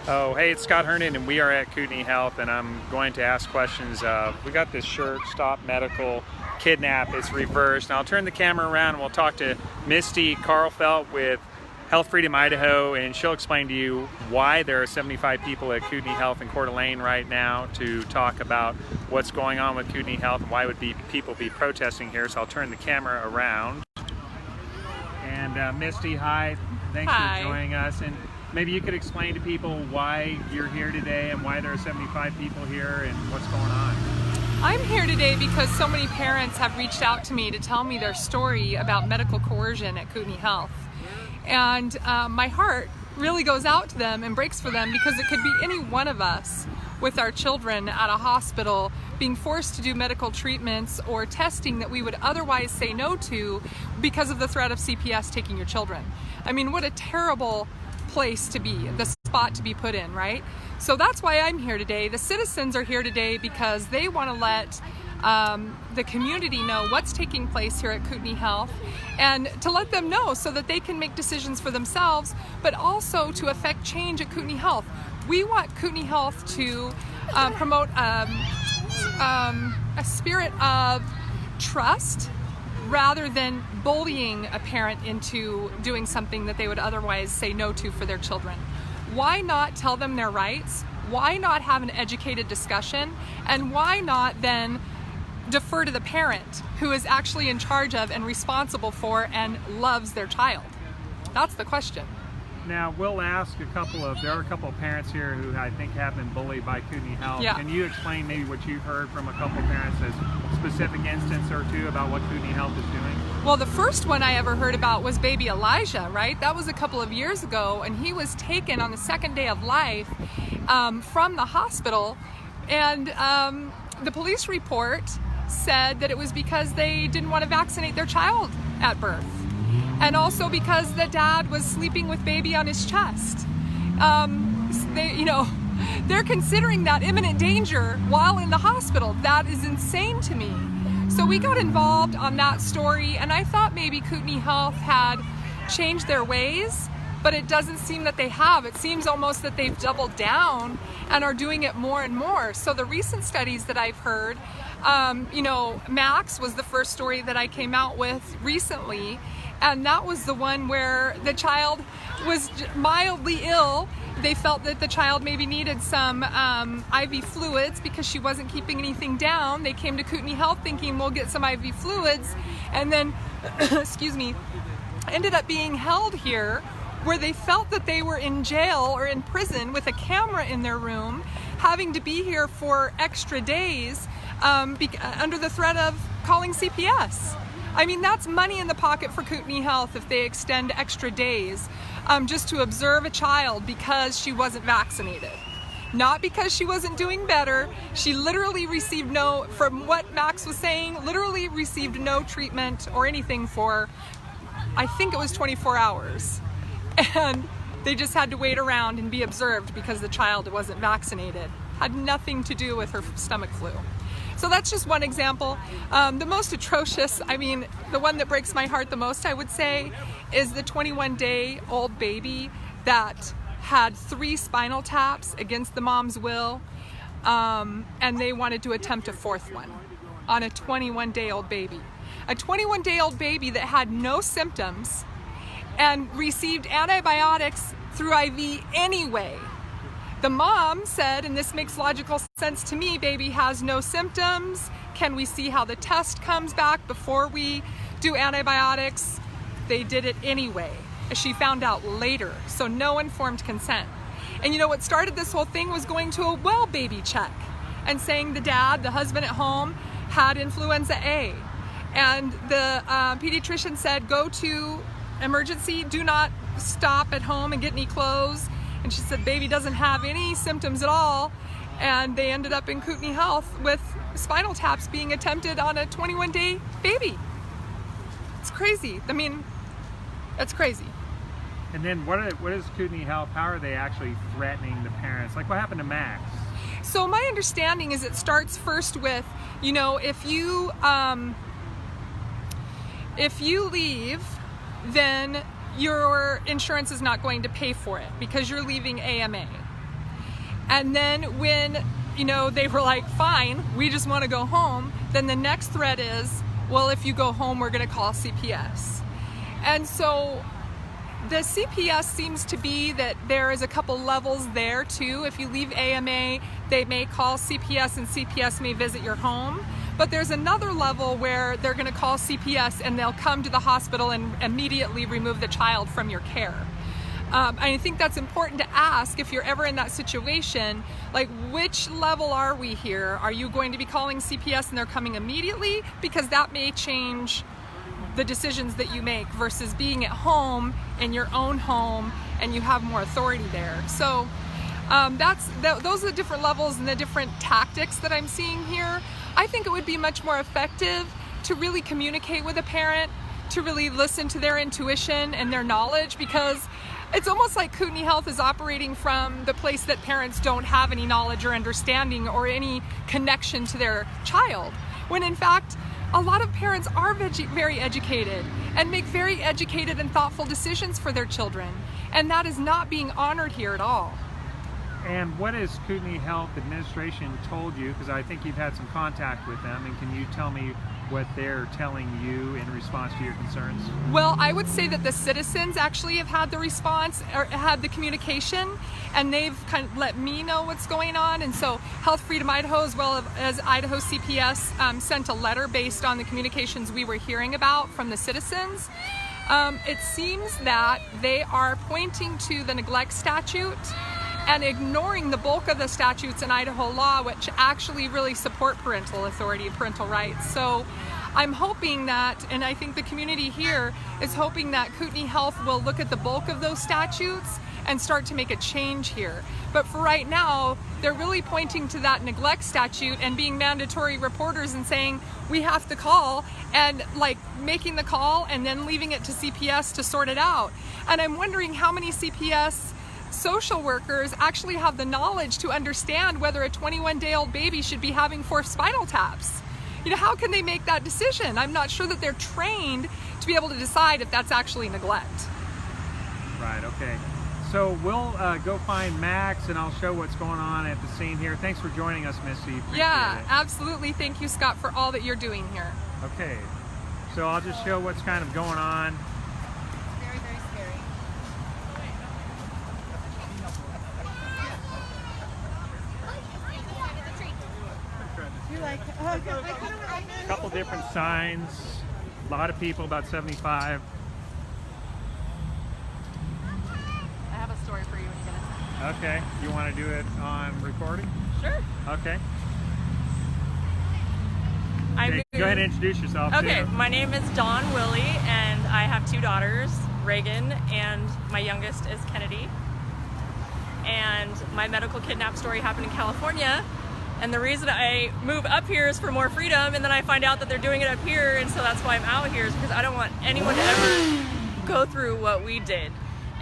Oh, hey, it's Scott Hernan, and we are at Kootenai Health, and I'm going to ask questions. We got this shirt, Stop Medical Kidnap. It's reversed. Now I'll turn the camera around and we'll talk to Misty Carlfelt with Health Freedom Idaho, and she'll explain to you why there are 75 people at Kootenai Health in Coeur d'Alene right now to talk about what's going on with Kootenai Health and why would people be protesting here. So I'll turn the camera around. And Misty, hi. Thanks for joining us. And maybe you could explain to people why you're here today and why there are 75 people here and what's going on. I'm here today because so many parents have reached out to me to tell me their story about medical coercion at Kootenai Health. And my heart really goes out to them and breaks for them, because it could be any one of us with our children at a hospital being forced to do medical treatments or testing that we would otherwise say no to because of the threat of CPS taking your children. I mean, what a terrible place to be, the spot to be put in, right? So that's why I'm here today. The citizens are here today because they want to let the community know what's taking place here at Kootenai Health, and to let them know so that they can make decisions for themselves, but also to affect change at Kootenai Health. We want Kootenai Health to promote a spirit of trust rather than bullying a parent into doing something that they would otherwise say no to for their children. Why not tell them their rights? Why not have an educated discussion? And why not then defer to the parent who is actually in charge of and responsible for and loves their child? That's the question. Now, we'll ask there are a couple of parents here who I think have been bullied by Kootenai Health. Yeah. Can you explain maybe what you've heard from a couple of parents, as specific instance or two about what Kootenai Health is doing? Well, the first one I ever heard about was baby Elijah, right? That was a couple of years ago, and he was taken on the second day of life from the hospital, and the police report said that it was because they didn't want to vaccinate their child at birth. And also because the dad was sleeping with baby on his chest. They're considering that imminent danger while in the hospital. That is insane to me. So we got involved on that story, and I thought maybe Kootenai Health had changed their ways, but it doesn't seem that they have. It seems almost that they've doubled down and are doing it more and more. So the recent studies that I've heard, Max was the first story that I came out with recently, and that was the one where the child was mildly ill. They felt that the child maybe needed some IV fluids because she wasn't keeping anything down. They came to Kootenai Health thinking we'll get some IV fluids, and then, ended up being held here where they felt that they were in jail or in prison with a camera in their room, having to be here for extra days under the threat of calling CPS. I mean, that's money in the pocket for Kootenai Health if they extend extra days just to observe a child because she wasn't vaccinated. Not because she wasn't doing better. She literally received from what Max was saying, literally received no treatment or anything for, I think it was 24 hours. And they just had to wait around and be observed because the child wasn't vaccinated. Had nothing to do with her stomach flu. So that's just one example. The most atrocious, the one that breaks my heart the most, I would say, is the 21-day-old baby that had 3 spinal taps against the mom's will, and they wanted to attempt a 4th one on a 21-day-old baby. A 21-day-old baby that had no symptoms and received antibiotics through IV anyway. The mom said, and this makes logical sense to me, baby has no symptoms. Can we see how the test comes back before we do antibiotics? They did it anyway. She found out later, so no informed consent. And you know what started this whole thing was going to a well baby check and saying the dad, the husband at home, had influenza A. And the pediatrician said, go to emergency, do not stop at home and get any clothes. And she said, baby doesn't have any symptoms at all. And they ended up in Kootenai Health with spinal taps being attempted on a 21-day baby. It's crazy. That's crazy. And then what is Kootenai Health? How are they actually threatening the parents? Like what happened to Max? So my understanding is it starts first with, if you leave, then your insurance is not going to pay for it because you're leaving AMA. And then when, they were like, fine, we just want to go home, then the next threat is, well, if you go home, we're going to call CPS. And so the CPS seems to be that there is a couple levels there too. If you leave AMA, they may call CPS and CPS may visit your home. But there's another level where they're going to call CPS and they'll come to the hospital and immediately remove the child from your care. I think that's important to ask if you're ever in that situation, like, which level are we here? Are you going to be calling CPS and they're coming immediately? Because that may change the decisions that you make versus being at home in your own home and you have more authority there. So those are the different levels and the different tactics that I'm seeing here. I think it would be much more effective to really communicate with a parent, to really listen to their intuition and their knowledge, because it's almost like Kootenai Health is operating from the place that parents don't have any knowledge or understanding or any connection to their child, when in fact a lot of parents are very educated and make very educated and thoughtful decisions for their children, and that is not being honored here at all. And what has Kootenai Health Administration told you? Because I think you've had some contact with them, and can you tell me what they're telling you in response to your concerns? Well, I would say that the citizens actually have had the response, or had the communication, and they've kind of let me know what's going on. And so Health Freedom Idaho, as well as Idaho CPS, sent a letter based on the communications we were hearing about from the citizens. It seems that they are pointing to the neglect statute and ignoring the bulk of the statutes in Idaho law, which actually really support parental authority and parental rights. So I'm hoping that, and I think the community here is hoping that Kootenai Health will look at the bulk of those statutes and start to make a change here. But for right now, they're really pointing to that neglect statute and being mandatory reporters and saying, we have to call, and like making the call and then leaving it to CPS to sort it out. And I'm wondering how many CPS social workers actually have the knowledge to understand whether a 21-day-old baby should be having 4 spinal taps. How can they make that decision? I'm not sure that they're trained to be able to decide if that's actually neglect. Right, okay. So we'll go find Max, and I'll show what's going on at the scene here. Thanks for joining us, Misty. Appreciate Yeah, it. absolutely. Thank you, Scott, for all that you're doing here. Okay, so I'll just show what's kind of going on. Very, very scary. You're like, oh, good. A couple different signs, a lot of people, about 75. I have a story for you when you get it. Okay, you want to do it on recording? Sure. Okay. I'm Go ahead and introduce yourself. Okay, too. my name is Dawn Willie, and I have 2 daughters, Reagan, and my youngest is Kennedy. And my medical kidnap story happened in California, and the reason I move up here is for more freedom, and then I find out that they're doing it up here, and so that's why I'm out here, is because I don't want anyone to ever go through what we did.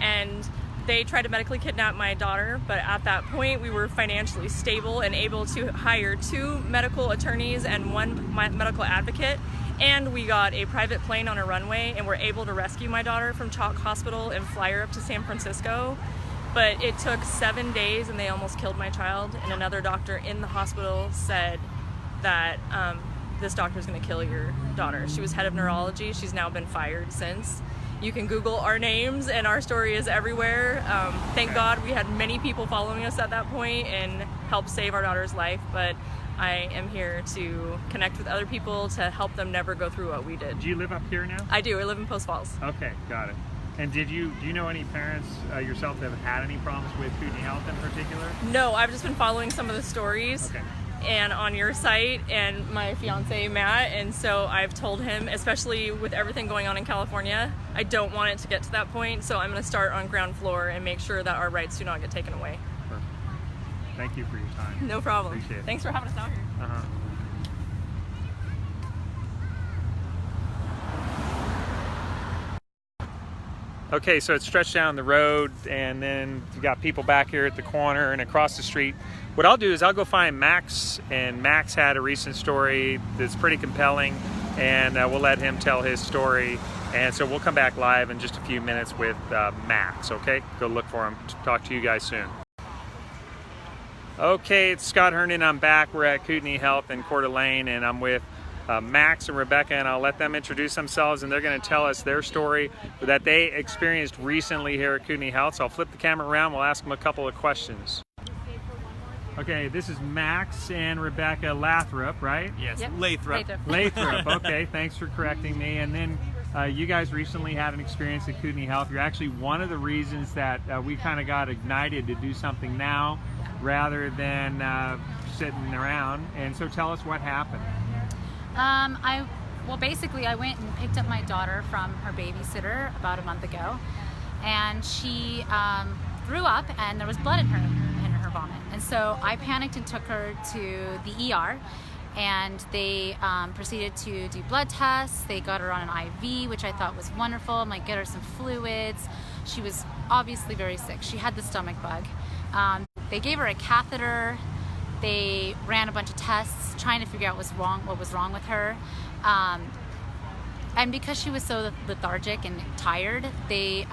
And they tried to medically kidnap my daughter, but at that point we were financially stable and able to hire 2 medical attorneys and 1 medical advocate, and we got a private plane on a runway and were able to rescue my daughter from Chalk Hospital and fly her up to San Francisco. But it took 7 days and they almost killed my child, and another doctor in the hospital said that this doctor's gonna kill your daughter. She was head of neurology. She's now been fired since. You can Google our names and our story is everywhere. Thank God we had many people following us at that point and helped save our daughter's life, but I am here to connect with other people to help them never go through what we did. Do you live up here now? I do, I live in Post Falls. Okay, got it. And do you know any parents yourself that have had any problems with Kootenai Health in particular? No, I've just been following some of the stories. Okay. And on your site and my fiance Matt, and so I've told him, especially with everything going on in California, I don't want it to get to that point, so I'm going to start on ground floor and make sure that our rights do not get taken away. Perfect. Thank you for your time. No problem. Appreciate it. Thanks for having us out here. Uh-huh. Okay, so it's stretched down the road, and then you got people back here at the corner and across the street. What I'll do is I'll go find Max, and Max had a recent story that's pretty compelling, and we'll let him tell his story. And so we'll come back live in just a few minutes with Max, okay? Go look for him. Talk to you guys soon. Okay, it's Scott Herndon. I'm back. We're at Kootenai Health in Coeur d'Alene, and I'm with Max and Rebecca, and I'll let them introduce themselves, and they're going to tell us their story that they experienced recently here at Kootenai Health. So I'll flip the camera around. We'll ask them a couple of questions. Okay, this is Max and Rebecca Lathrop, right? Yes, Yep. Lathrop. Lathrop. Okay, thanks for correcting me. And then you guys recently had an experience at Kootenai Health. You're actually one of the reasons that we kind of got ignited to do something now rather than sitting around. And so tell us what happened. Basically I went and picked up my daughter from her babysitter about a month ago, and she threw up and there was blood in her vomit. And so I panicked and took her to the ER, and they proceeded to do blood tests. They got her on an IV, which I thought was wonderful. I'm like, get her some fluids. She was obviously very sick. She had the stomach bug. They gave her a catheter. They ran a bunch of tests trying to figure out what was wrong with her. And because she was so lethargic and tired, they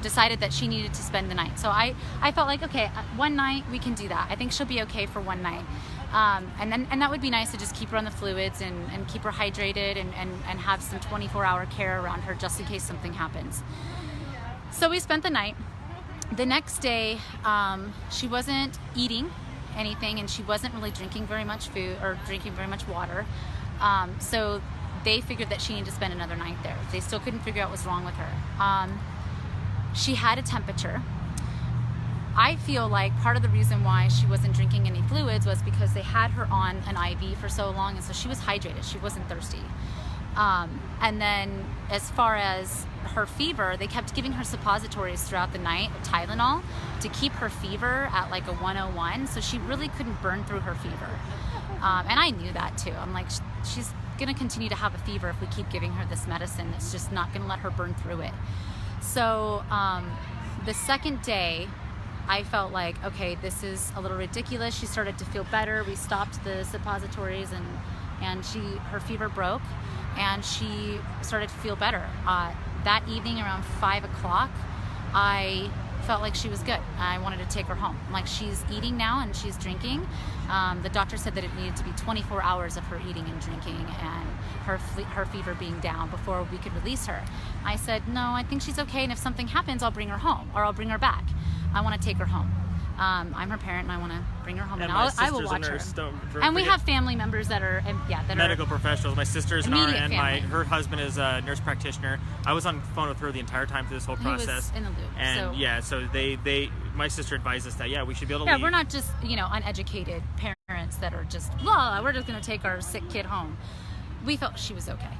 decided that she needed to spend the night. So I felt like, okay, one night we can do that. I think she'll be okay for one night. And that would be nice to just keep her on the fluids and keep her hydrated and have some 24-hour care around her just in case something happens. So we spent the night. The next day, she wasn't eating anything, and she wasn't really drinking very much food or drinking very much water. So they figured that she needed to spend another night there. They still couldn't figure out what's wrong with her. She had a temperature. I feel like part of the reason why she wasn't drinking any fluids was because they had her on an IV for so long, and so she was hydrated. She wasn't thirsty. And then as far as her fever, they kept giving her suppositories throughout the night, Tylenol, to keep her fever at like a 101, so she really couldn't burn through her fever. And I knew that too. I'm like, she's gonna continue to have a fever if we keep giving her this medicine. It's just not gonna let her burn through it. So the second day, I felt like, okay, this is a little ridiculous. She started to feel better. We stopped the suppositories, and her fever broke, and she started to feel better. That evening around 5 o'clock, I felt like she was good. I wanted to take her home. Like, she's eating now and she's drinking. The doctor said that it needed to be 24 hours of her eating and drinking and her fever being down before we could release her. I said, no, I think she's okay, and if something happens, I'll bring her home, or I'll bring her back. I want to take her home. I'm her parent, and I want to bring her home, and I will watch her. And we have family members that are medical professionals. My sister's an RN. Family. Her husband is a nurse practitioner. I was on the phone with her the entire time through this whole process. He was in the loop. And so my sister advised us that we should be able to leave. We're not just uneducated parents that are just we're just going to take our sick kid home. We felt she was okay.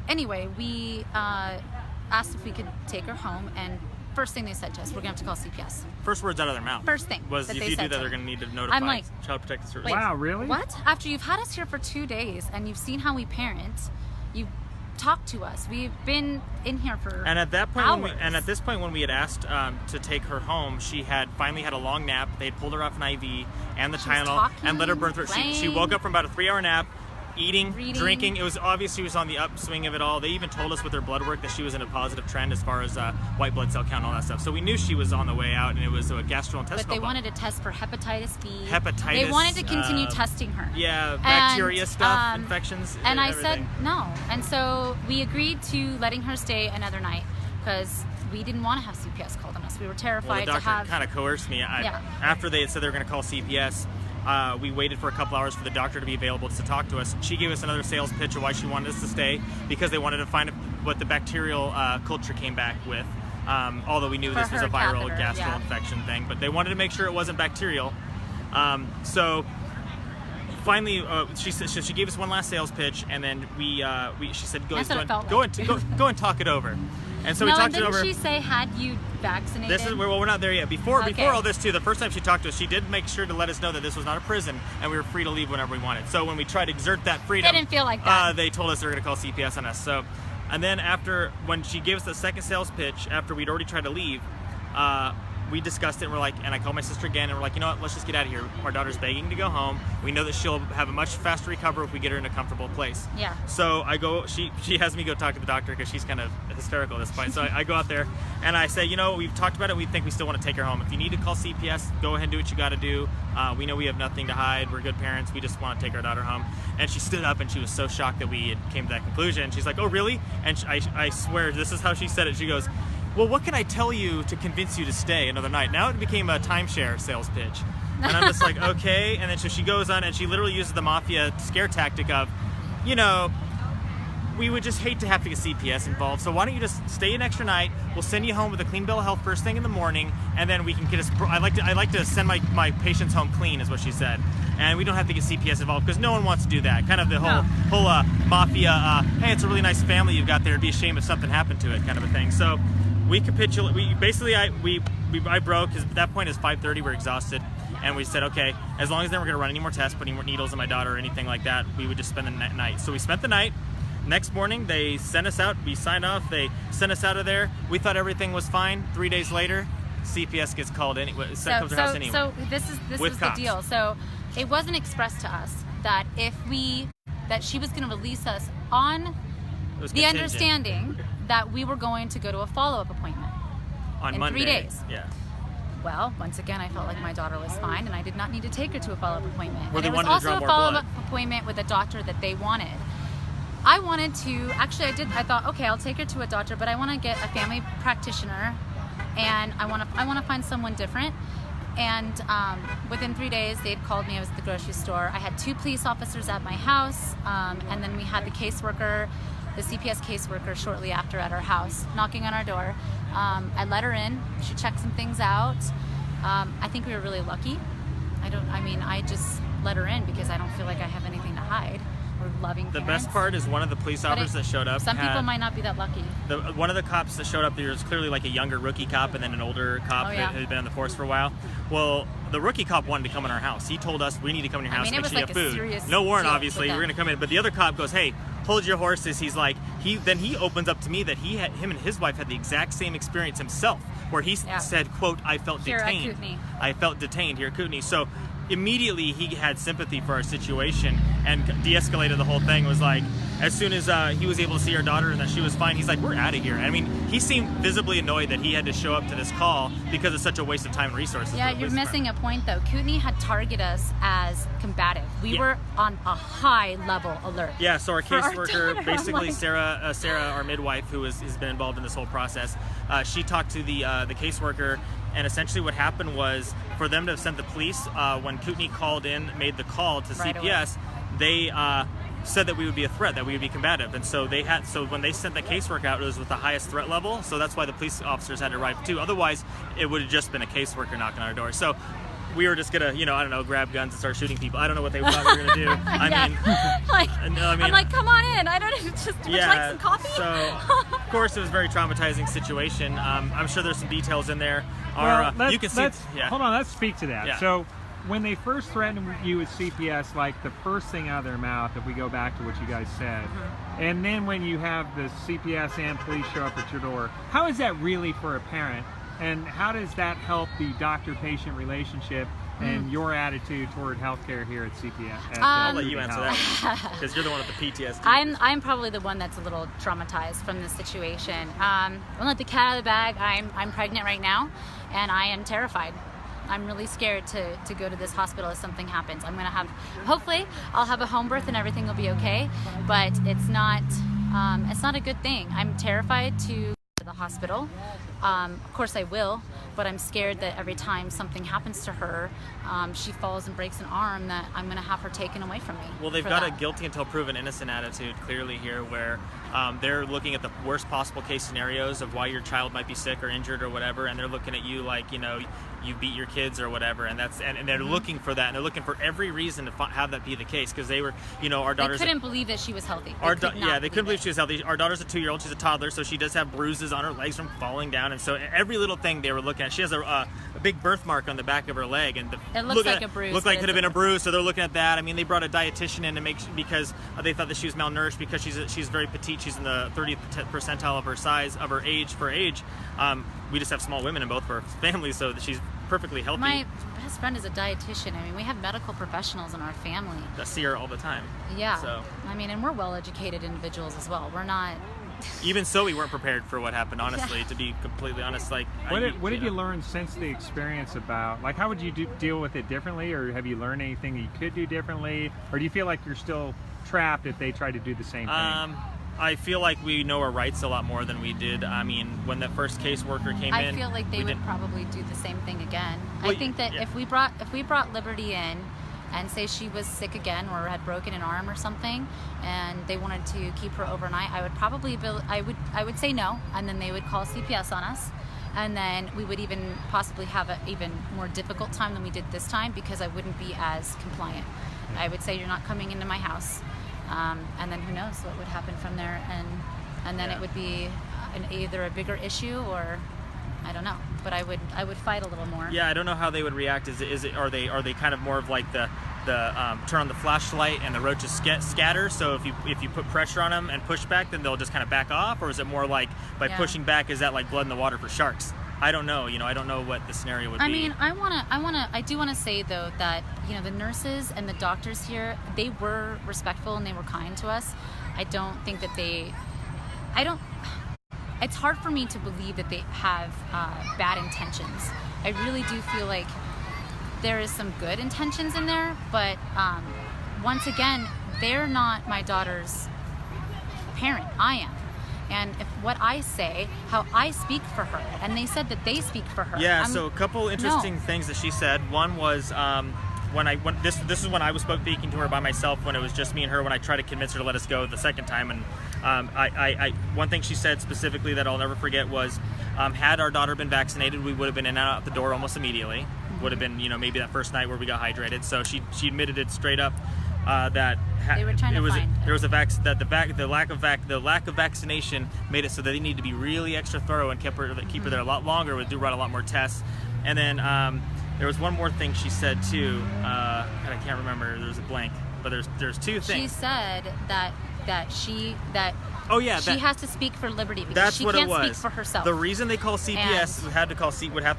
Anyway, we asked if we could take her home, and first thing they said to us, we're going to have to call CPS. First words out of their mouth. First thing was, that if they you said do that, to they're me. going to need to notify I'm like, Child Protective Services. Wow, really? What? After you've had us here for 2 days and you've seen how we parent, you talk to us. We've been in here for And at that point, hours. at this point, when we had asked to take her home, she had finally had a long nap. They had pulled her off an IV and the She was Tylenol talking, and let her burn through. She playing. woke up from about a 3-hour nap, eating, Reading. drinking. It was obvious she was on the upswing of it all. They even told us with her blood work that she was in a positive trend as far as white blood cell count and all that stuff. So we knew she was on the way out, and it was a gastrointestinal. But they wanted to test for hepatitis B. Hepatitis. They wanted to continue testing her. Yeah, bacteria And, stuff, infections. And I everything. said no. And so we agreed to letting her stay another night because we didn't want to have CPS called on us. We were terrified Well, the to doctor have. kind of coerced me. After they had said they were going to call CPS, we waited for a couple hours for the doctor to be available to talk to us. She gave us another sales pitch of why she wanted us to stay, because they wanted to find what the bacterial culture came back with. Although we knew For this was a her viral catheter, gastro yeah. infection thing, but they wanted to make sure it wasn't bacterial. So finally, she gave us one last sales pitch, and then she said, "Go and talk it over." And so we talked it over. Didn't she say, had you vaccinated? We're not there yet. Before Okay. all this too, the first time she talked to us, she did make sure to let us know that this was not a prison and we were free to leave whenever we wanted. So when we tried to exert that freedom, They didn't feel like that. They told us they were going to call CPS on us. So, and then when she gave us the second sales pitch, after we'd already tried to leave, we discussed it, and I called my sister again, and we're like, you know what, let's just get out of here. Our daughter's begging to go home. We know that she'll have a much faster recovery if we get her in a comfortable place. Yeah. So I go, she has me go talk to the doctor because she's kind of hysterical at this point. So I go out there and I say, you know, we've talked about it. We think we still want to take her home. If you need to call CPS, go ahead and do what you got to do. We know we have nothing to hide. We're good parents. We just want to take our daughter home. And she stood up and she was so shocked that we had came to that conclusion. She's like, oh, really? And I swear, this is how she said it. She goes, well, what can I tell you to convince you to stay another night? Now it became a timeshare sales pitch. And I'm just like, okay. And then so she goes on and she literally uses the mafia scare tactic of, you know, we would just hate to have to get CPS involved. So why don't you just stay an extra night? We'll send you home with a clean bill of health first thing in the morning, and then we can get us. I like to send my patients home clean, is what she said, and we don't have to get CPS involved because no one wants to do that. Kind of the whole mafia. Hey, it's a really nice family you've got there. It'd be a shame if something happened to it, kind of a thing. So we capitulate. I broke because at that point it's 5:30. We're exhausted. And we said, okay, as long as they weren't going to run any more tests, put any more needles in my daughter or anything like that, we would just spend the night. So we spent the night. Next morning, they sent us out. We signed off. They sent us out of there. We thought everything was fine. 3 days later, CPS gets called in. Comes to our house anyway. So this was the deal. So it wasn't expressed to us that that she was going to release us on the understanding that we were going to go to a follow-up appointment on in Monday. 3 days. Yeah. Well, once again, I felt like my daughter was fine, and I did not need to take her to a follow-up appointment. Where And they it was wanted to draw also a more follow-up blood. appointment with a doctor that they wanted. I wanted to, actually I thought, okay, I'll take her to a doctor, but I want to get a family practitioner, and I want to find someone different. And within 3 days, they had called me. I was at the grocery store. I had 2 police officers at my house, and then we had the caseworker, the CPS caseworker, shortly after at our house, knocking on our door. I let her in. She checked some things out. I think we were really lucky. I just let her in because I don't feel like I have anything to hide. We're loving parents. The best part is one of the police officers that showed up. Some people might not be that lucky. One of the cops that showed up, there was clearly like a younger rookie cop and then an older cop that had been on the force for a while. Well, the rookie cop wanted to come in our house. He told us, we need to come in your house and make sure you have food. No warrant, obviously. We're going to come in. But the other cop goes, hey, hold your horses. He's like, he opens up to me that him and his wife had the exact same experience himself, where he said, quote, I felt detained. I felt detained here at Kootenai. So immediately he had sympathy for our situation and de-escalated the whole thing. Was like, as soon as he was able to see our daughter and that she was fine, he's like, we're out of here. I mean, he seemed visibly annoyed that he had to show up to this call because it's such a waste of time and resources. Yeah, you're missing a point though. Kootenai had targeted us as combative. We were on a high level alert. Yeah, so our caseworker, basically like... Sarah, our midwife, who has been involved in this whole process, she talked to the caseworker, and essentially what happened was for them to have sent the police, when Kootenai called in, made the call to CPS, they said that we would be a threat, that we would be combative, and so when they sent the caseworker out, it was with the highest threat level, so that's why the police officers had to arrive too. Otherwise, it would have just been a caseworker knocking on our door. So we were just gonna, I don't know, grab guns and start shooting people. I don't know what they thought we were gonna do. I'm like, come on in. I don't know, just would you like some coffee? So of course it was a very traumatizing situation. I'm sure there's some details in there. You can see. Hold on, let's speak to that. Yeah. So when they first threatened you with CPS, like the first thing out of their mouth, if we go back to what you guys said, and then when you have the CPS and police show up at your door, how is that really for a parent? And how does that help the doctor-patient relationship and your attitude toward healthcare here at CPS? I'll let you answer that because you're the one with the PTSD. I'm probably the one that's a little traumatized from this situation. I'll let the cat out of the bag. I'm pregnant right now, and I am terrified. I'm really scared to go to this hospital if something happens. Hopefully I'll have a home birth and everything will be okay, but it's not a good thing. I'm terrified to go to the hospital. Of course I will, but I'm scared that every time something happens to her, she falls and breaks an arm, that I'm going to have her taken away from me. Well, they've got a guilty until proven innocent attitude clearly here, where they're looking at the worst possible case scenarios of why your child might be sick or injured or whatever, and they're looking at you like, you beat your kids or whatever, and they're looking for that, and they're looking for every reason to have that be the case, because they were, our daughter's... They couldn't believe that she was healthy. They couldn't believe she was healthy. Our daughter's a 2-year-old, she's a toddler, so she does have bruises on her legs from falling down and so every little thing they were looking at. She has a big birthmark on the back of her leg, and It looks like a bruise. Looked like it could have been a it's bruise, so they're looking at that. I mean, they brought a dietitian in to because they thought that she was malnourished because she's very petite. She's in the 30th percentile of her size, of her age for age. We just have small women in both of our families, so that she's perfectly healthy. My best friend is a dietitian. I mean, we have medical professionals in our family. I see her all the time. Yeah. So. I mean, and we're well-educated individuals as well. We're not. Even so, we weren't prepared for what happened, honestly, Yeah. to be completely honest. Like, What did you learn since the experience about, like, how would you deal with it differently, or have you learned anything you could do differently, or do you feel like you're still trapped if they try to do the same thing? I feel like we know our rights a lot more than we did. I mean, when that first caseworker came in, I feel like they would probably do the same thing again. Well, I think that yeah. if we brought Liberty in and say she was sick again or had broken an arm or something, and they wanted to keep her overnight, I would probably I would say no, and then they would call CPS on us, and then we would even possibly have an even more difficult time than we did this time, because I wouldn't be as compliant. I would say, you're not coming into my house, and then who knows what would happen from there, and then Yeah. it would be either a bigger issue, or I don't know, but I would fight a little more. Yeah, I don't know how they would react. Are they kind of more of like the turn on the flashlight and the roaches scatter? So if you put pressure on them and push back, then they'll just kind of back off, or is it more like by pushing back? Is that like blood in the water for sharks? I don't know. I don't know what the scenario would be. I mean, I do want to say though that the nurses and the doctors here, they were respectful and they were kind to us. I don't think that it's hard for me to believe that they have bad intentions. I really do feel like there is some good intentions in there, but once again, they're not my daughter's parent. I am. And if what I say, how I speak for her, and they said that they speak for her. Yeah, so a couple interesting things that she said. One was this is when I was speaking to her by myself, when it was just me and her, when I tried to convince her to let us go the second time. And one thing she said specifically that I'll never forget was, had our daughter been vaccinated, we would have been in and out the door almost immediately. Would have been, maybe that first night where we got hydrated. So she admitted it straight up, that they were trying to find there was the lack of vaccination made it so that they needed to be really extra thorough and keep her there a lot longer. Would run a lot more tests. And then there was one more thing she said too. I can't remember. There was a blank. But there's two things. She said that she has to speak for Liberty because she can't speak for herself. The reason they call CPS would have to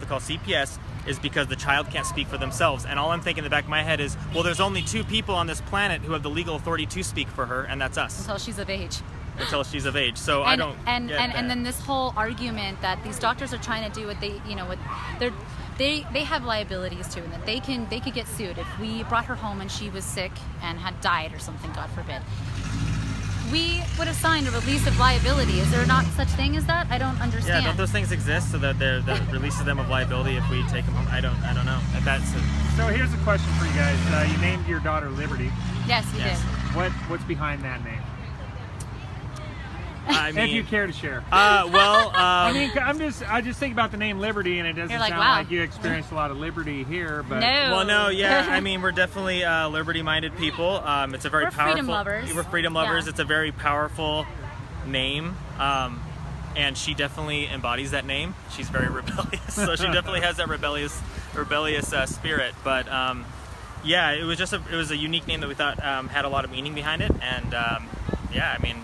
call CPS is because the child can't speak for themselves. And all I'm thinking in the back of my head is, well, there's only two people on this planet who have the legal authority to speak for her, and that's us. Until she's of age. Until she's of age. So I don't. And then this whole argument that these doctors are trying to do what they have liabilities too, and that they could get sued if we brought her home and she was sick and had died or something, God forbid. We would have signed a release of liability. Is there not such thing as that? I don't understand. Yeah, don't those things exist so that that releases them of liability if we take them home? I don't know. So here's a question for you guys. You named your daughter Liberty. Yes, we did. What's behind that name? I mean, if you care to share. I just think about the name Liberty, and it doesn't sound like you experienced a lot of liberty here. But I mean, we're definitely liberty-minded people. It's a very powerful. Freedom lovers. We're freedom lovers. Yeah. It's a very powerful name, and she definitely embodies that name. She's very rebellious, so she definitely has that rebellious spirit. But it was a unique name that we thought had a lot of meaning behind it, and I mean.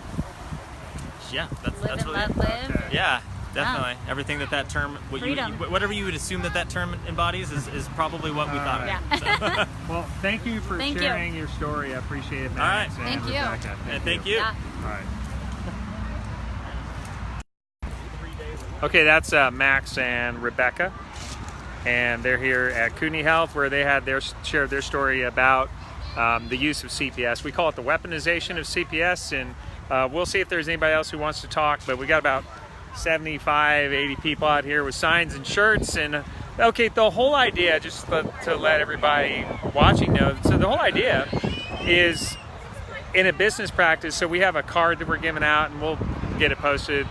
Yeah, that's really it. Live. Yeah, definitely. Everything that term, whatever you would assume that term embodies, is probably what we thought of. Yeah. So, well, thank you for sharing your story. I appreciate it, Max. All right. And Thank you. Rebecca. Thank you. Yeah. All right. Okay, that's Max and Rebecca, and they're here at Kootenai Health, where they had shared their story about the use of CPS. We call it the weaponization of CPS, and we'll see if there's anybody else who wants to talk, but we got about 75, 80 people out here with signs and shirts. And okay, the whole idea, just to let everybody watching know, so the whole idea is in a business practice. So we have a card that we're giving out, and we'll get it posted.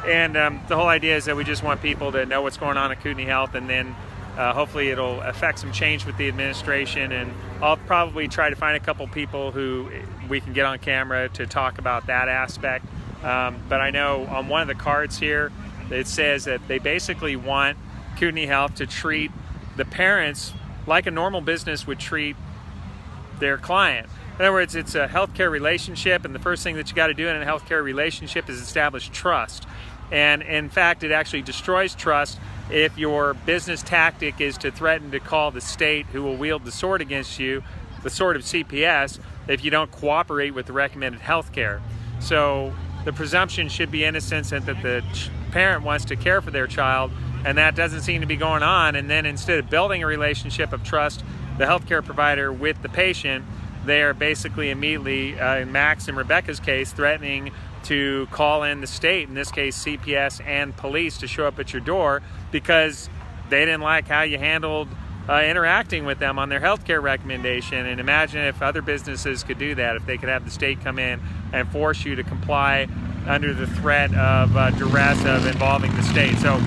And the whole idea is that we just want people to know what's going on at Kootenai Health, and then hopefully it'll affect some change with the administration. And I'll probably try to find a couple people who we can get on camera to talk about that aspect. But I know on one of the cards here, It says that they basically want Kootenai Health to treat the parents like a normal business would treat their client. In other words, it's a healthcare relationship, and the first thing that you got to do in a healthcare relationship is establish trust. And in fact, it actually destroys trust if your business tactic is to threaten to call the state, who will wield the sword against you, the sword of CPS, if you don't cooperate with the recommended healthcare. So the presumption should be innocence, and that the parent wants to care for their child, and that doesn't seem to be going on. And then instead of building a relationship of trust, the healthcare provider with the patient, they are basically immediately, in Max and Rebecca's case, threatening to call in the state, in this case CPS and police, to show up at your door because they didn't like how you handled interacting with them on their healthcare recommendation. And imagine if other businesses could do that, if they could have the state come in and force you to comply under the threat of duress of involving the state. So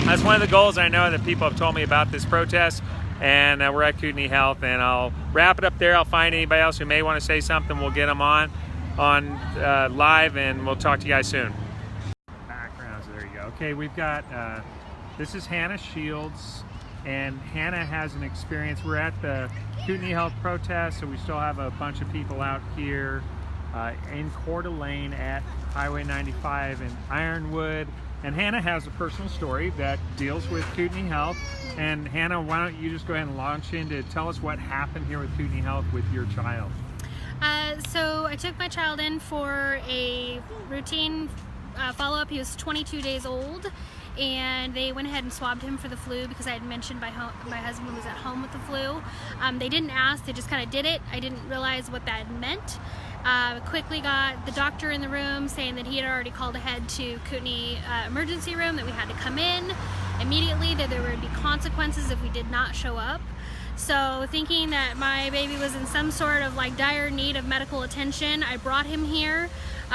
that's one of the goals I know that people have told me about this protest. And we're at Kootenai Health, and I'll wrap it up there. I'll find anybody else who may want to say something. We'll get them on live, and we'll talk to you guys soon. Backgrounds, there you go. Okay, we've got, this is Hannah Shields, and Hannah has an experience. We're at the Kootenai Health protest, so we still have a bunch of people out here in Coeur d'Alene at Highway 95 in Ironwood. And Hannah has a personal story that deals with Kootenai Health. And Hannah, why don't you just go ahead and launch in to tell us what happened here with Kootenai Health with your child? So I took my child in for a routine follow-up. He was 22 days old, and they went ahead and swabbed him for the flu because I had mentioned my husband was at home with the flu. They didn't ask, they just kind of did it. I didn't realize what that meant. Quickly got the doctor in the room saying that he had already called ahead to Kootenai emergency room, that we had to come in immediately, that there would be consequences if we did not show up. So thinking that my baby was in some sort of like dire need of medical attention, I brought him here.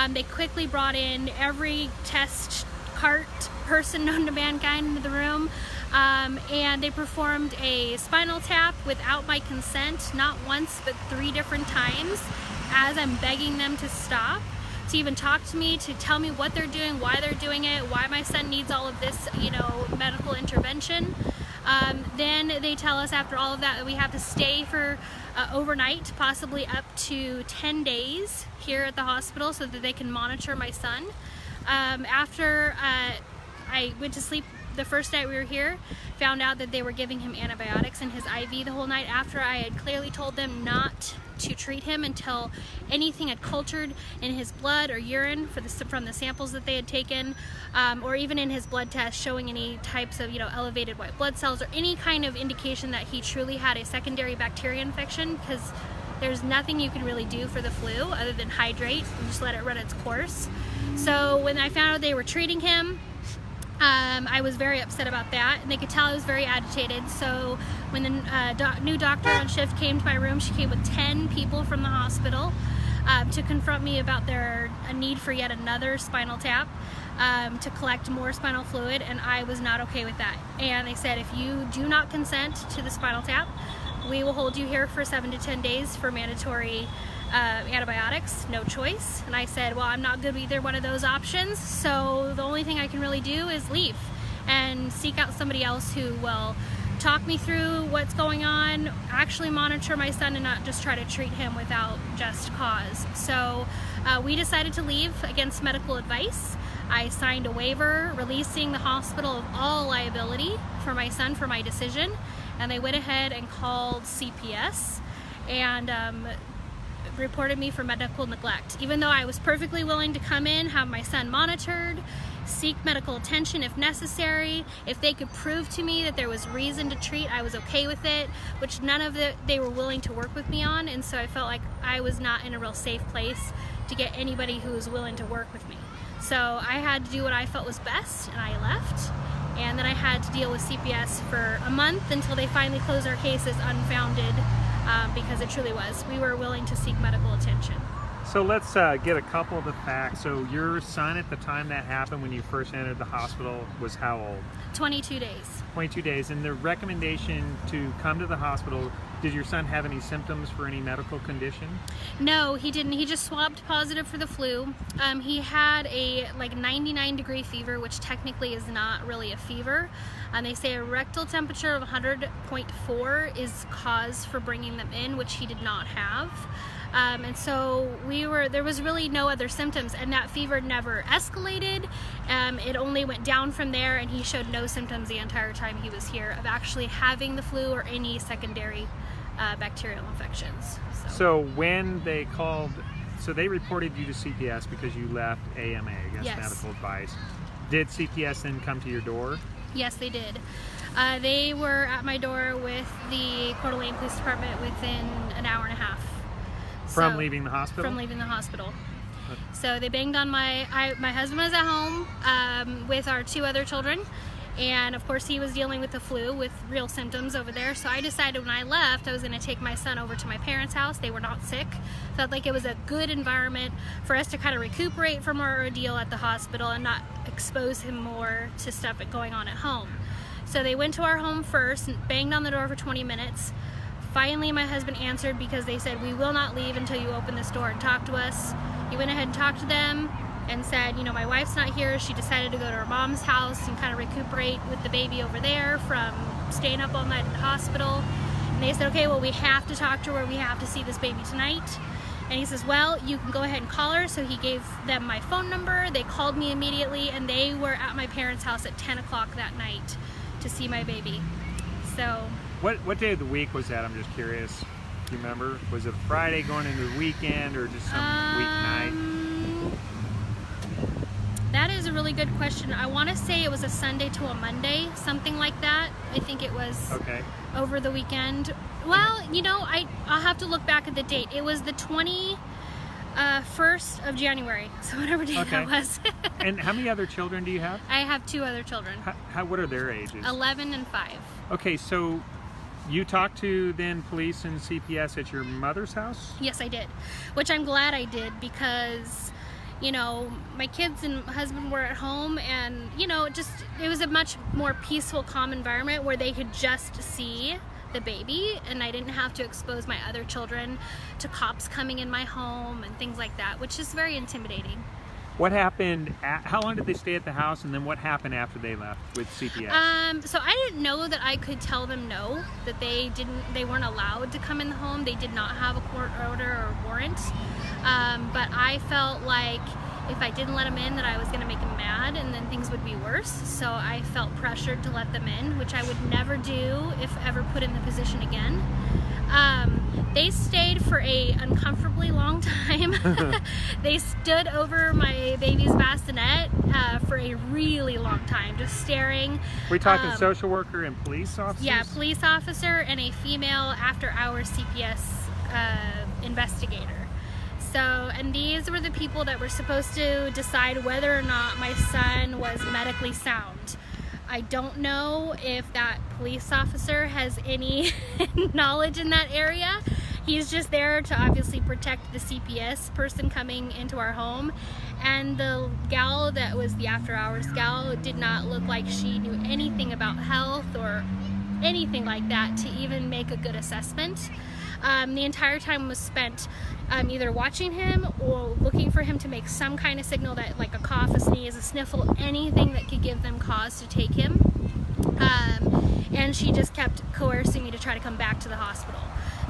They quickly brought in every test cart person known to mankind into the room. And they performed a spinal tap without my consent, not once but 3 different times, as I'm begging them to stop, to even talk to me, to tell me what they're doing, why they're doing it, why my son needs all of this, medical intervention. Then they tell us after all of that we have to stay for overnight, possibly up to 10 days here at the hospital so that they can monitor my son. After I went to sleep the first night we were here, found out that they were giving him antibiotics in his IV the whole night, after I had clearly told them not to treat him until anything had cultured in his blood or urine from the samples that they had taken, or even in his blood test showing any types of elevated white blood cells or any kind of indication that he truly had a secondary bacteria infection, because there's nothing you can really do for the flu other than hydrate and just let it run its course. So when I found out they were treating him, I was very upset about that, and they could tell I was very agitated. So when the new doctor on shift came to my room, she came with 10 people from the hospital to confront me about a need for yet another spinal tap to collect more spinal fluid, and I was not okay with that. And they said, if you do not consent to the spinal tap, we will hold you here for 7 to 10 days for mandatory antibiotics, no choice. And I said, well, I'm not good with either one of those options, so the only thing I can really do is leave and seek out somebody else who will talk me through what's going on, actually monitor my son, and not just try to treat him without just cause. So we decided to leave against medical advice. I signed a waiver releasing the hospital of all liability for my son for my decision, and they went ahead and called CPS and reported me for medical neglect. Even though I was perfectly willing to come in, have my son monitored, seek medical attention if necessary. If they could prove to me that there was reason to treat, I was okay with it, which none of it they were willing to work with me on, and so I felt like I was not in a real safe place to get anybody who was willing to work with me. So I had to do what I felt was best, and I left. And then I had to deal with CPS for a month until they finally closed our case as unfounded, because it truly was. We were willing to seek medical attention. So let's get a couple of the facts. So your son at the time that happened when you first entered the hospital was how old? 22 days. 22 days. And the recommendation to come to the hospital Did your son have any symptoms for any medical condition? No, he didn't. He just swabbed positive for the flu. He had a 99-degree fever, which technically is not really a fever. They say a rectal temperature of 100.4 is cause for bringing them in, which he did not have. And so there was really no other symptoms, and that fever never escalated. It only went down from there, and he showed no symptoms the entire time he was here of actually having the flu or any secondary bacterial infections. So when they called, so they reported you to CPS because you left AMA, I guess, Yes. medical advice. Did CPS then come to your door? Yes, they did. They were at my door with the Coeur d'Alene Police Department within an hour and a half. From leaving the hospital? From leaving the hospital. So they banged on my husband was at home with our 2 other children, and of course he was dealing with the flu with real symptoms over there. So I decided when I left I was going to take my son over to my parents' house. They were not sick. Felt like it was a good environment for us to kind of recuperate from our ordeal at the hospital and not expose him more to stuff going on at home. So they went to our home first and banged on the door for 20 minutes. Finally, my husband answered because they said, "We will not leave until you open this door and talk to us." He went ahead and talked to them and said, "You know, my wife's not here. She decided to go to her mom's house and kind of recuperate with the baby over there from staying up all night in the hospital." And they said, "Okay, well, we have to talk to her. We have to see this baby tonight." And he says, "Well, you can go ahead and call her." So he gave them my phone number. They called me immediately, and they were at my parents' house at 10 o'clock that night to see my baby. So... What day of the week was that? I'm just curious. Do you remember? Was it Friday going into the weekend or just some weeknight? That is a really good question. I want to say it was a Sunday to a Monday, something like that. I think it was over the weekend. Well, you know, I'll have to look back at the date. It was the 21st of January, so whatever day that was. And how many other children do you have? I have 2 other children. What are their ages? 11 and 5. Okay, so you talked to then police and CPS at your mother's house? Yes, I did, which I'm glad I did because, you know, my kids and husband were at home, and, you know, it was a much more peaceful, calm environment where they could just see the baby, and I didn't have to expose my other children to cops coming in my home and things like that, which is very intimidating. What happened, how long did they stay at the house, and then what happened after they left with CPS? So I didn't know that I could tell them no, that they weren't allowed to come in the home. They did not have a court order or warrant. But I felt like if I didn't let them in, that I was going to make them mad and then things would be worse. So I felt pressured to let them in, which I would never do if ever put in the position again. They stayed for a uncomfortably long time. They stood over my baby's bassinet for a really long time, just staring. We're talking social worker and police officers? Yeah, police officer and a female after-hours CPS investigator. So, and these were the people that were supposed to decide whether or not my son was medically sound. I don't know if that police officer has any knowledge in that area. He's just there to obviously protect the CPS person coming into our home. And the gal that was the after-hours gal did not look like she knew anything about health or anything like that to even make a good assessment. The entire time was spent either watching him or looking for him to make some kind of signal, that like a cough, a sneeze, a sniffle, anything that could give them cause to take him. And she just kept coercing me to try to come back to the hospital.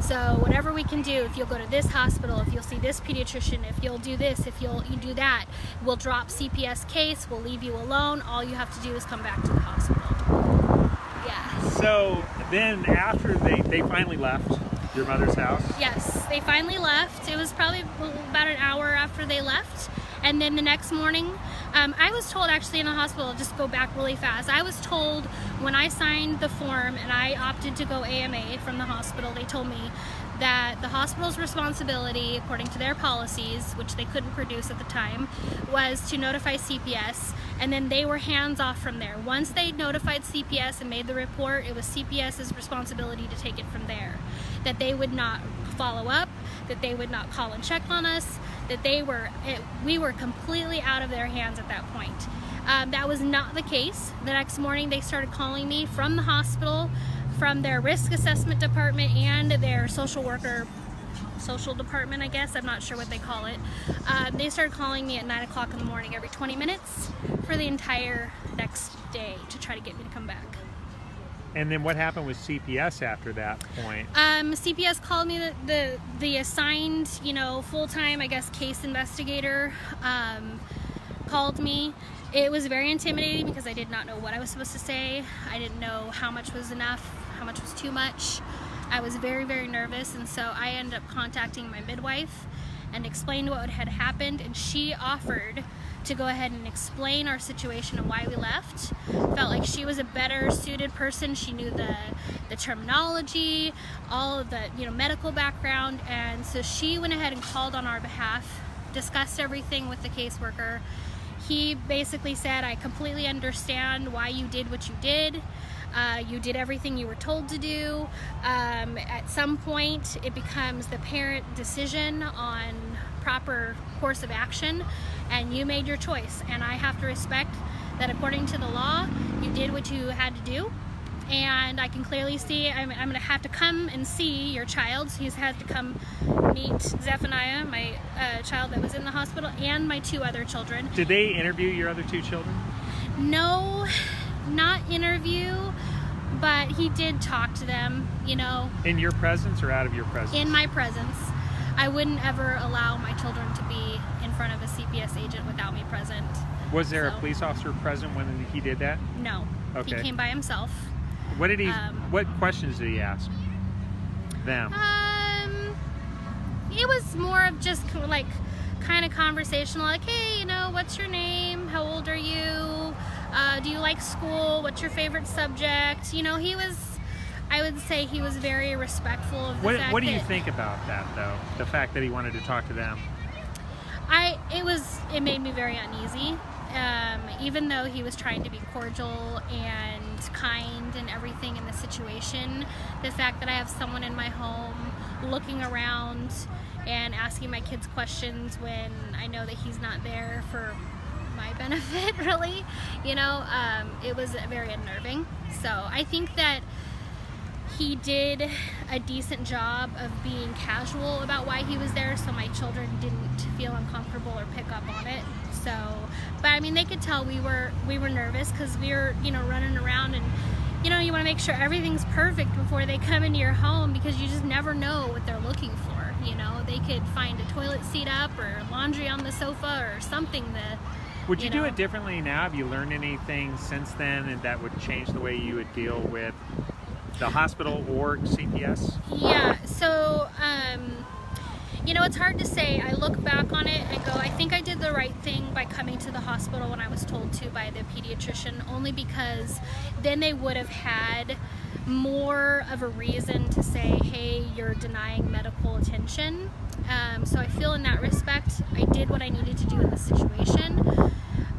So whatever we can do, if you'll go to this hospital, if you'll see this pediatrician, if you'll do this, if you do that, we'll drop CPS case, we'll leave you alone. All you have to do is come back to the hospital. Yeah. So then after they finally left your mother's house? Yes, they finally left. It was probably about an hour after they left. And then the next morning, I was told actually in the hospital, I'll just go back really fast. I was told when I signed the form and I opted to go AMA from the hospital, they told me that the hospital's responsibility, according to their policies, which they couldn't produce at the time, was to notify CPS, and then they were hands off from there. Once they notified CPS and made the report, it was CPS's responsibility to take it from there. That they would not follow up, that they would not call and check on us, that we were completely out of their hands at that point. That was not the case. The next morning they started calling me from the hospital from their risk assessment department and their social department, I guess, I'm not sure what they call it. They started calling me at 9 o'clock in the morning every 20 minutes for the entire next day to try to get me to come back. And then what happened with CPS after that point? CPS called me, the assigned, full-time, I guess, case investigator called me. It was very intimidating because I did not know what I was supposed to say. I didn't know how much was enough, how much was too much. I was very, very nervous, and so I ended up contacting my midwife and explained what had happened, and she offered to go ahead and explain our situation and why we left. Felt like she was a better suited person. She knew the terminology, all of the medical background, and so she went ahead and called on our behalf, discussed everything with the caseworker. He basically said, I completely understand why you did what you did. You did everything you were told to do. At some point, it becomes the parent decision on proper course of action, and you made your choice. And I have to respect that according to the law, you did what you had to do. And I can clearly see I'm going to have to come and see your child. So he's had to come meet Zephaniah, my child that was in the hospital, and my 2 other children. Did they interview your other 2 children? No, not interview, but he did talk to them, In your presence or out of your presence? In my presence. I wouldn't ever allow my children to be in front of a CPS agent without me present. Was there a police officer present when he did that? No. Okay. He came by himself. What did he? What questions did he ask them? It was more of just like kind of conversational, like, hey, what's your name? How old are you? Do you like school? What's your favorite subject? He was, I would say he was very respectful of the fact What do you think about that, though? The fact that he wanted to talk to them? It made me very uneasy. Even though he was trying to be cordial and kind and everything in the situation, the fact that I have someone in my home looking around and asking my kids questions when I know that he's not there for my benefit, really, it was very unnerving. So I think that he did a decent job of being casual about why he was there, so my children didn't feel uncomfortable or pick up on it. So, but I mean, they could tell we were nervous because we were, running around, and you want to make sure everything's perfect before they come into your home, because you just never know what they're looking for. They could find a toilet seat up or laundry on the sofa or something that. Would you do it differently now? Have you learned anything since then, and that would change the way you would deal with the hospital or CPS? Yeah, so, it's hard to say. I look back on it and go, I think I did the right thing by coming to the hospital when I was told to by the pediatrician, only because then they would have had more of a reason to say, hey, you're denying medical attention. So I feel in that respect, I did what I needed to do in the situation.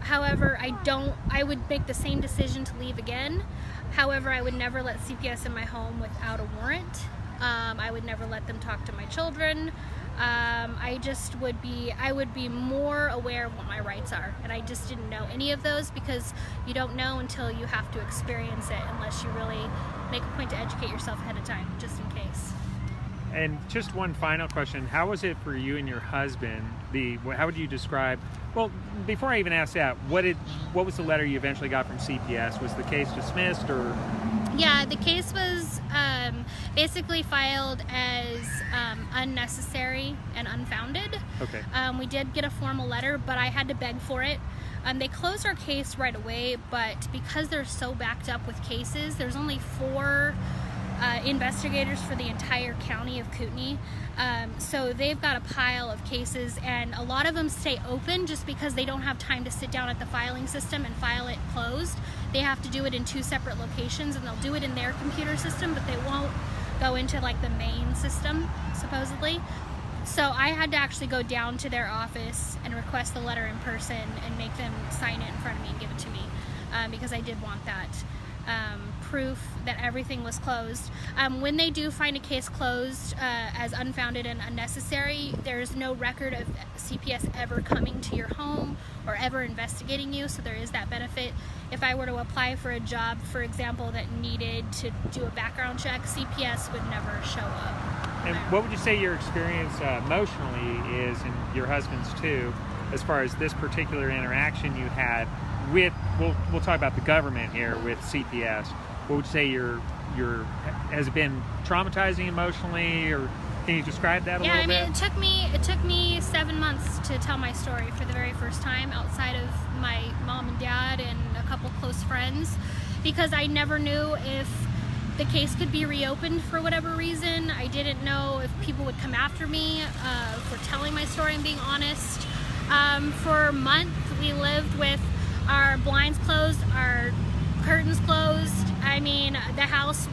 However, I would make the same decision to leave again. However, I would never let CPS in my home without a warrant. I would never let them talk to my children. I would be more aware of what my rights are. And I just didn't know any of those, because you don't know until you have to experience it, unless you really make a point to educate yourself ahead of time, just in case. And just one final question. How was it for you and your husband? How would you describe, well, before I even ask that, what was the letter you eventually got from CPS? Was the case dismissed, or? Yeah, the case was basically filed as unnecessary and unfounded. Okay. We did get a formal letter, but I had to beg for it. They closed our case right away, but because they're so backed up with cases, there's only 4 investigators for the entire county of Kootenai. So they've got a pile of cases, and a lot of them stay open just because they don't have time to sit down at the filing system and file it closed. They have to do it in 2 separate locations, and they'll do it in their computer system, but they won't go into like the main system, supposedly. So I had to actually go down to their office and request the letter in person and make them sign it in front of me and give it to me, because I did want that proof that everything was closed. When they do find a case closed as unfounded and unnecessary, there's no record of CPS ever coming to your home or ever investigating you, so there is that benefit. If I were to apply for a job, for example, that needed to do a background check, CPS would never show up. And what would you say your experience emotionally is, and your husband's too, as far as this particular interaction you had with, we'll talk about the government here with CPS. What would you say your has it been traumatizing emotionally, or can you describe that a little bit? Yeah, I mean, it took me 7 months to tell my story for the very first time outside of my mom and dad and a couple close friends, because I never knew if the case could be reopened for whatever reason. I didn't know if people would come after me for telling my story and being honest. For a month, we lived with our blinds closed, our curtains closed. I mean, the house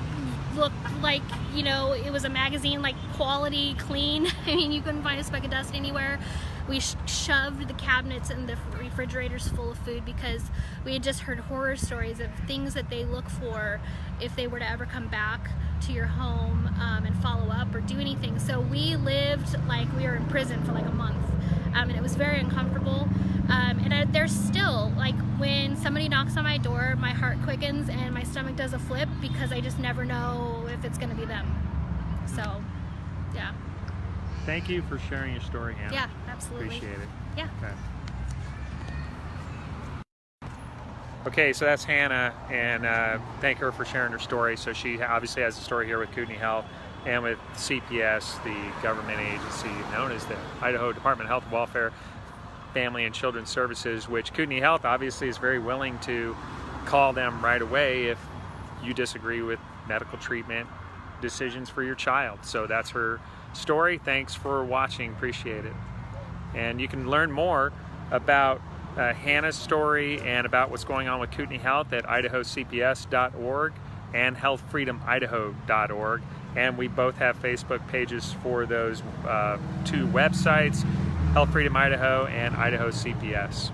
looked like, you know, it was a magazine, like quality, clean. I mean, you couldn't find a speck of dust anywhere. We shoved the cabinets and the refrigerators full of food because we had just heard horror stories of things that they look for if they were to ever come back to your home and follow up or do anything. So we lived like we were in prison for like a month, and it was very uncomfortable. And there's still, like, when somebody knocks on my door, my heart quickens and my stomach does a flip because I just never know if it's going to be them. So, yeah. Thank you for sharing your story, Hannah. Yeah, absolutely. Appreciate it. Yeah. Okay, so that's Hannah, and thank her for sharing her story. So she obviously has a story here with Kootenai Health and with CPS, the government agency known as the Idaho Department of Health and Welfare, Family and Children's Services, which Kootenai Health obviously is very willing to call them right away if you disagree with medical treatment decisions for your child. So that's her story. Thanks for watching. Appreciate it. And you can learn more about Hannah's story and about what's going on with Kootenai Health at idahocps.org and healthfreedomidaho.org. And we both have Facebook pages for those two websites, Health Freedom Idaho and Idaho CPS.